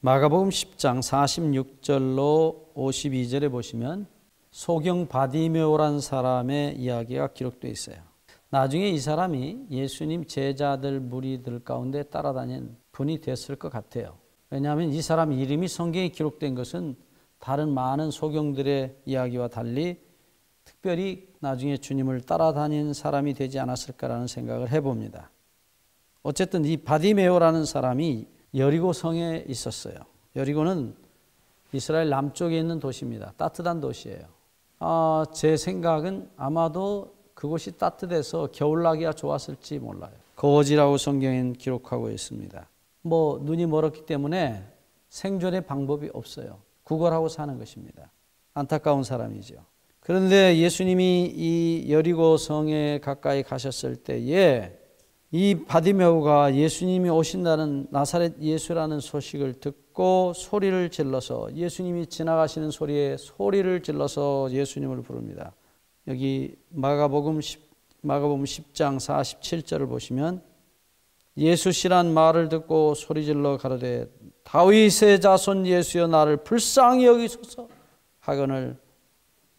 마가복음 10장 46절로 52절에 보시면 소경 바디메오란 사람의 이야기가 기록되어 있어요. 나중에 이 사람이 예수님 제자들 무리들 가운데 따라다닌 분이 됐을 것 같아요. 왜냐하면 이 사람 이름이 성경에 기록된 것은 다른 많은 소경들의 이야기와 달리 특별히 나중에 주님을 따라다닌 사람이 되지 않았을까라는 생각을 해봅니다. 어쨌든 이 바디메오라는 사람이 여리고 성에 있었어요. 여리고는 이스라엘 남쪽에 있는 도시입니다. 따뜻한 도시예요. 제 생각은 아마도 그곳이 따뜻해서 겨울나기가 좋았을지 몰라요. 거지라고 성경엔 기록하고 있습니다. 눈이 멀었기 때문에 생존의 방법이 없어요. 구걸하고 사는 것입니다. 안타까운 사람이죠. 그런데 예수님이 이 여리고 성에 가까이 가셨을 때에 이 바디메오가 예수님이 오신다는 나사렛 예수라는 소식을 듣고 소리를 질러서 예수님이 지나가시는 소리에 소리를 질러서 예수님을 부릅니다. 여기 마가복음 10장 47절을 보시면 예수시란 말을 듣고 소리질러 가로되 다윗의 자손 예수여 나를 불쌍히 여기소서 하거늘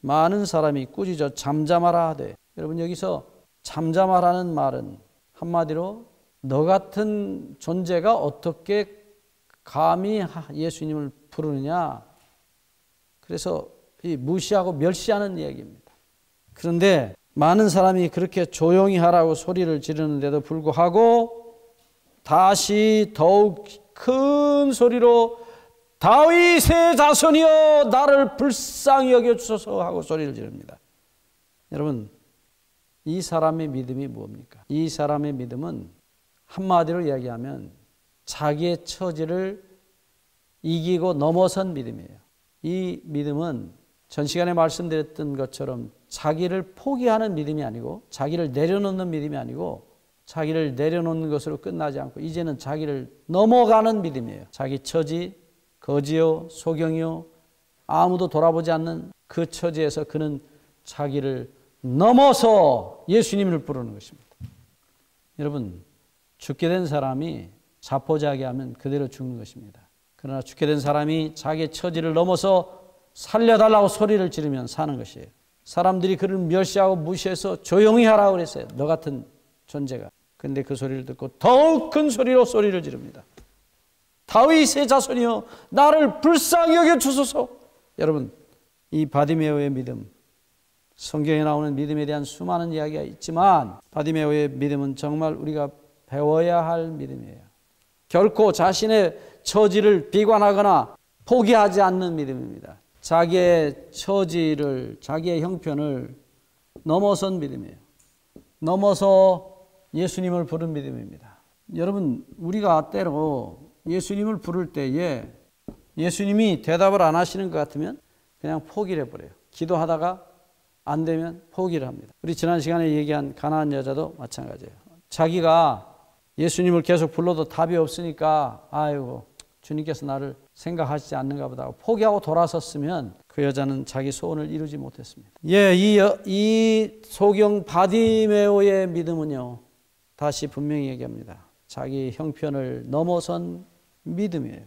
많은 사람이 꾸짖어 잠잠하라 하되. 여러분, 여기서 잠잠하라는 말은 한마디로 너 같은 존재가 어떻게 감히 예수님을 부르느냐, 그래서 무시하고 멸시하는 얘기입니다. 그런데 많은 사람이 그렇게 조용히 하라고 소리를 지르는데도 불구하고 다시 더욱 큰 소리로 다윗의 자손이여 나를 불쌍히 여겨주소서 하고 소리를 지릅니다. 여러분, 이 사람의 믿음이 뭡니까? 이 사람의 믿음은 한마디로 이야기하면 자기의 처지를 이기고 넘어선 믿음이에요. 이 믿음은 전 시간에 말씀드렸던 것처럼 자기를 포기하는 믿음이 아니고, 자기를 내려놓는 믿음이 아니고, 자기를 내려놓는 것으로 끝나지 않고 이제는 자기를 넘어가는 믿음이에요. 자기 처지, 거지요, 소경이요, 아무도 돌아보지 않는 그 처지에서 그는 자기를 넘어서 예수님을 부르는 것입니다. 여러분, 죽게 된 사람이 자포자기하면 그대로 죽는 것입니다. 그러나 죽게 된 사람이 자기의 처지를 넘어서 살려달라고 소리를 지르면 사는 것이에요. 사람들이 그를 멸시하고 무시해서 조용히 하라고 그랬어요. 너 같은 존재가. 근데 그 소리를 듣고 더욱 큰 소리로 소리를 지릅니다. 다윗의 자손이여 나를 불쌍히 여겨주소서. 여러분, 이 바디메오의 믿음, 성경에 나오는 믿음에 대한 수많은 이야기가 있지만 바디메오의 믿음은 정말 우리가 배워야 할 믿음이에요. 결코 자신의 처지를 비관하거나 포기하지 않는 믿음입니다. 자기의 처지를, 자기의 형편을 넘어선 믿음이에요. 넘어서 예수님을 부른 믿음입니다. 여러분, 우리가 때로 예수님을 부를 때에 예수님이 대답을 안 하시는 것 같으면 그냥 포기를 해버려요. 기도하다가 안 되면 포기를 합니다. 우리 지난 시간에 얘기한 가나안 여자도 마찬가지예요. 자기가 예수님을 계속 불러도 답이 없으니까 아이고 주님께서 나를 생각하시지 않는가 보다 하고 포기하고 돌아섰으면 그 여자는 자기 소원을 이루지 못했습니다. 이 소경 바디메오의 믿음은요, 다시 분명히 얘기합니다. 자기 형편을 넘어선 믿음이에요.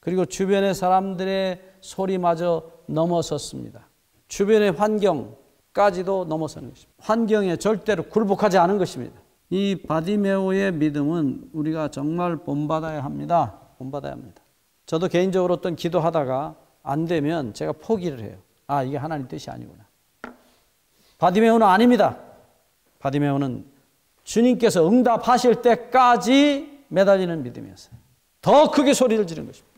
그리고 주변의 사람들의 소리마저 넘어섰습니다. 주변의 환경까지도 넘어서는 것입니다. 환경에 절대로 굴복하지 않은 것입니다. 이 바디메오의 믿음은 우리가 정말 본받아야 합니다. 본받아야 합니다. 저도 개인적으로 어떤 기도하다가 안 되면 제가 포기를 해요. 이게 하나님 뜻이 아니구나. 바디메오는 아닙니다. 바디메오는 주님께서 응답하실 때까지 매달리는 믿음이었어요. 더 크게 소리를 지른 것입니다.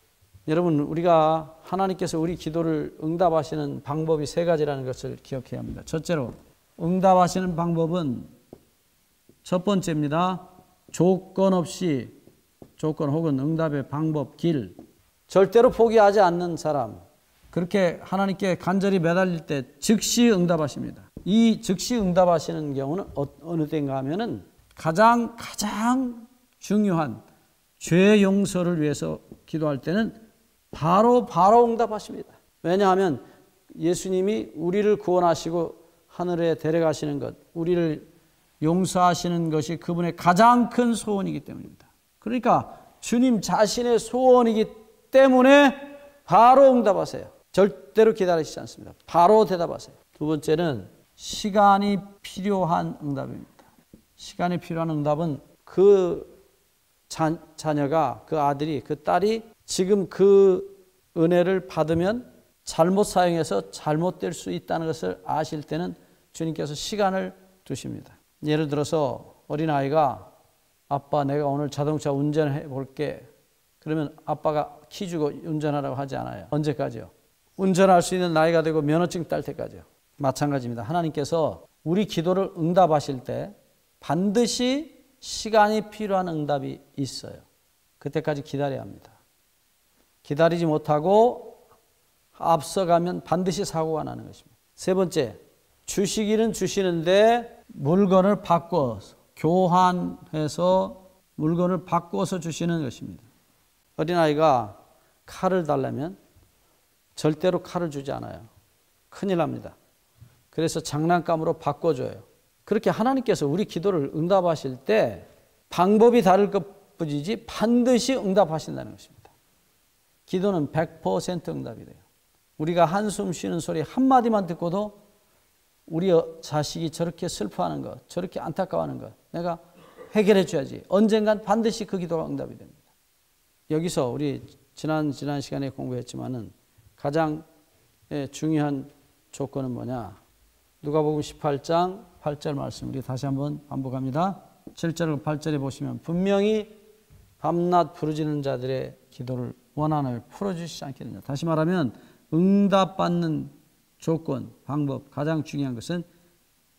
여러분, 우리가 하나님께서 우리 기도를 응답하시는 방법이 세 가지라는 것을 기억해야 합니다. 첫째로 응답하시는 방법은 첫 번째입니다. 조건 혹은 응답의 방법, 길. 절대로 포기하지 않는 사람, 그렇게 하나님께 간절히 매달릴 때 즉시 응답하십니다. 이 즉시 응답하시는 경우는 어느 때인가 하면은 가장 중요한 죄 용서를 위해서 기도할 때는 바로 응답하십니다. 왜냐하면 예수님이 우리를 구원하시고 하늘에 데려가시는 것, 우리를 용서하시는 것이 그분의 가장 큰 소원이기 때문입니다. 그러니까 주님 자신의 소원이기 때문에 바로 응답하세요. 절대로 기다리시지 않습니다. 바로 대답하세요. 두 번째는 시간이 필요한 응답입니다. 시간이 필요한 응답은 그 자녀가, 그 아들이, 그 딸이 지금 그 은혜를 받으면 잘못 사용해서 잘못될 수 있다는 것을 아실 때는 주님께서 시간을 두십니다. 예를 들어서 어린아이가 아빠 내가 오늘 자동차 운전해 볼게. 그러면 아빠가 키 주고 운전하라고 하지 않아요. 언제까지요? 운전할 수 있는 나이가 되고 면허증 딸 때까지요. 마찬가지입니다. 하나님께서 우리 기도를 응답하실 때 반드시 시간이 필요한 응답이 있어요. 그때까지 기다려야 합니다. 기다리지 못하고 앞서가면 반드시 사고가 나는 것입니다. 세 번째, 주시기는 주시는데 물건을 바꿔서 교환해서 물건을 바꿔서 주시는 것입니다. 어린아이가 칼을 달라면 절대로 칼을 주지 않아요. 큰일 납니다. 그래서 장난감으로 바꿔줘요. 그렇게 하나님께서 우리 기도를 응답하실 때 방법이 다를 것뿐이지 반드시 응답하신다는 것입니다. 기도는 100% 응답이 돼요. 우리가 한숨 쉬는 소리 한마디만 듣고도 우리 자식이 저렇게 슬퍼하는 것, 저렇게 안타까워하는 것 내가 해결해 줘야지. 언젠간 반드시 그 기도가 응답이 됩니다. 여기서 우리 지난 시간에 공부했지만은 가장 중요한 조건은 뭐냐? 누가복음 18장 8절 말씀 우리 다시 한번 반복합니다. 7절과 8절에 보시면 분명히 밤낮 부르짖는 자들의 기도를 원한을 풀어주시지 않겠느냐. 다시 말하면 응답받는 조건, 방법, 가장 중요한 것은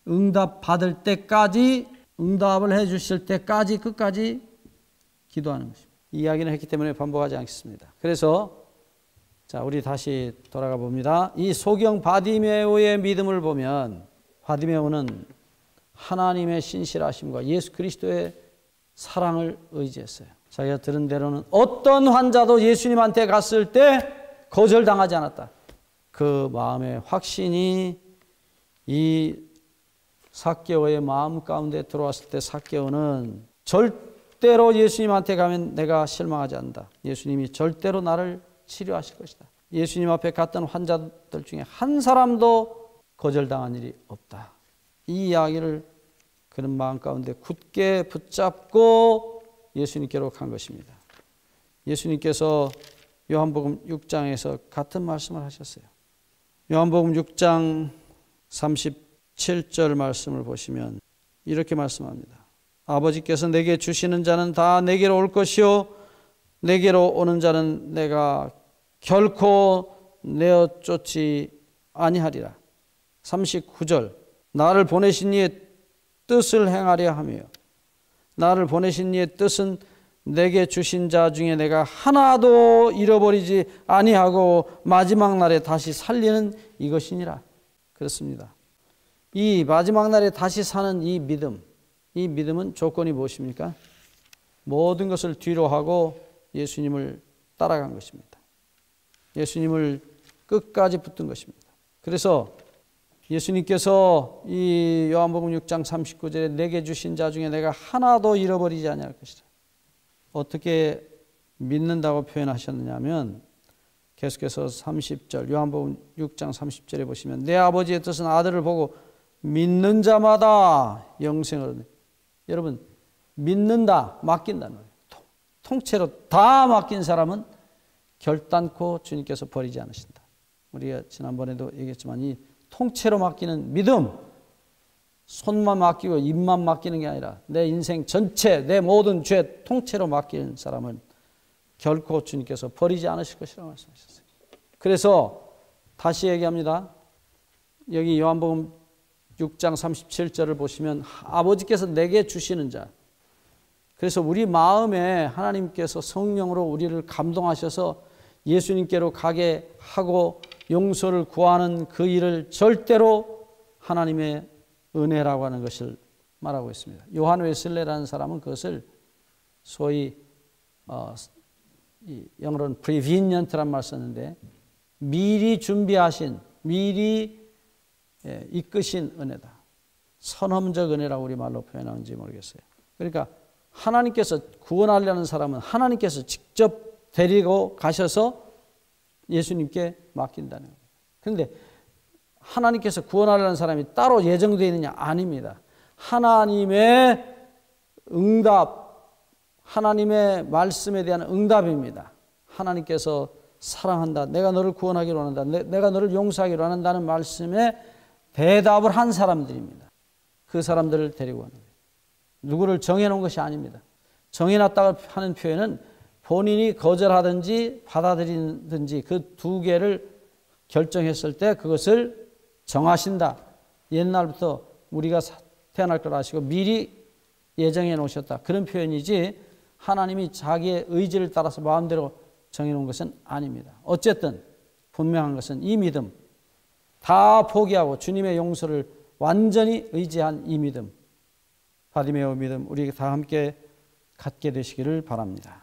응답받을 때까지, 응답을 해 주실 때까지 끝까지 기도하는 것입니다. 이 이야기는 했기 때문에 반복하지 않겠습니다. 그래서 자, 우리 다시 돌아가 봅니다. 이 소경 바디메오의 믿음을 보면 바디메오는 하나님의 신실하심과 예수 그리스도의 사랑을 의지했어요. 자기가 들은 대로는 어떤 환자도 예수님한테 갔을 때 거절당하지 않았다. 그 마음의 확신이 이 삭개오의 마음 가운데 들어왔을 때 삭개오는 절대로 예수님한테 가면 내가 실망하지 않는다. 예수님이 절대로 나를 치료하실 것이다. 예수님 앞에 갔던 환자들 중에 한 사람도 거절당한 일이 없다. 이 이야기를 그런 마음 가운데 굳게 붙잡고 예수님께로 간 것입니다. 예수님께서 요한복음 6장에서 같은 말씀을 하셨어요. 요한복음 6장 37절 말씀을 보시면 이렇게 말씀합니다. 아버지께서 내게 주시는 자는 다 내게로 올 것이요 내게로 오는 자는 내가 결코 내어 쫓지 아니하리라. 39절 나를 보내신 이의 뜻을 행하려 하며 나를 보내신 이의 뜻은 내게 주신 자 중에 내가 하나도 잃어버리지 아니하고 마지막 날에 다시 살리는 이것이니라. 그렇습니다. 이 마지막 날에 다시 사는 이 믿음은 조건이 무엇입니까? 모든 것을 뒤로 하고 예수님을 따라간 것입니다. 예수님을 끝까지 붙든 것입니다. 그래서 예수님께서 이 요한복음 6장 39절에 내게 주신 자 중에 내가 하나도 잃어버리지 아니할 것이다. 어떻게 믿는다고 표현하셨느냐 하면 계속해서 30절 요한복음 6장 30절에 보시면 내 아버지의 뜻은 아들을 보고 믿는 자마다 영생을 얻는. 여러분 믿는다, 맡긴다는 거예요. 통째로 다 맡긴 사람은 결단코 주님께서 버리지 않으신다. 우리가 지난번에도 얘기했지만 이 통째로 맡기는 믿음, 손만 맡기고 입만 맡기는 게 아니라 내 인생 전체, 내 모든 죄 통째로 맡기는 사람은 결코 주님께서 버리지 않으실 것이라고 말씀하셨어요. 그래서 다시 얘기합니다. 여기 요한복음 6장 37절을 보시면 아버지께서 내게 주시는 자. 그래서 우리 마음에 하나님께서 성령으로 우리를 감동하셔서 예수님께로 가게 하고 용서를 구하는 그 일을 절대로 하나님의 은혜라고 하는 것을 말하고 있습니다. 요한 웨슬레라는 사람은 그것을 소위 영어로는 prevenient 말 썼는데 미리 준비하신, 미리 이끄신 은혜다. 선험적 은혜라고 우리 말로 표현하는지 모르겠어요. 그러니까 하나님께서 구원하려는 사람은 하나님께서 직접 데리고 가셔서 예수님께 맡긴다는 거예요. 그런데 하나님께서 구원하려는 사람이 따로 예정되어 있느냐? 아닙니다. 하나님의 응답, 하나님의 말씀에 대한 응답입니다. 하나님께서 사랑한다, 내가 너를 구원하기로 한다, 내가 너를 용서하기로 한다는 말씀에 대답을 한 사람들입니다. 그 사람들을 데리고 가는 거예요. 누구를 정해놓은 것이 아닙니다. 정해놨다고 하는 표현은 본인이 거절하든지 받아들이든지 그 두 개를 결정했을 때 그것을 정하신다. 옛날부터 우리가 태어날 걸 아시고 미리 예정해 놓으셨다. 그런 표현이지 하나님이 자기의 의지를 따라서 마음대로 정해놓은 것은 아닙니다. 어쨌든 분명한 것은 이 믿음, 다 포기하고 주님의 용서를 완전히 의지한 이 믿음, 바디메오 믿음, 우리 다 함께 갖게 되시기를 바랍니다.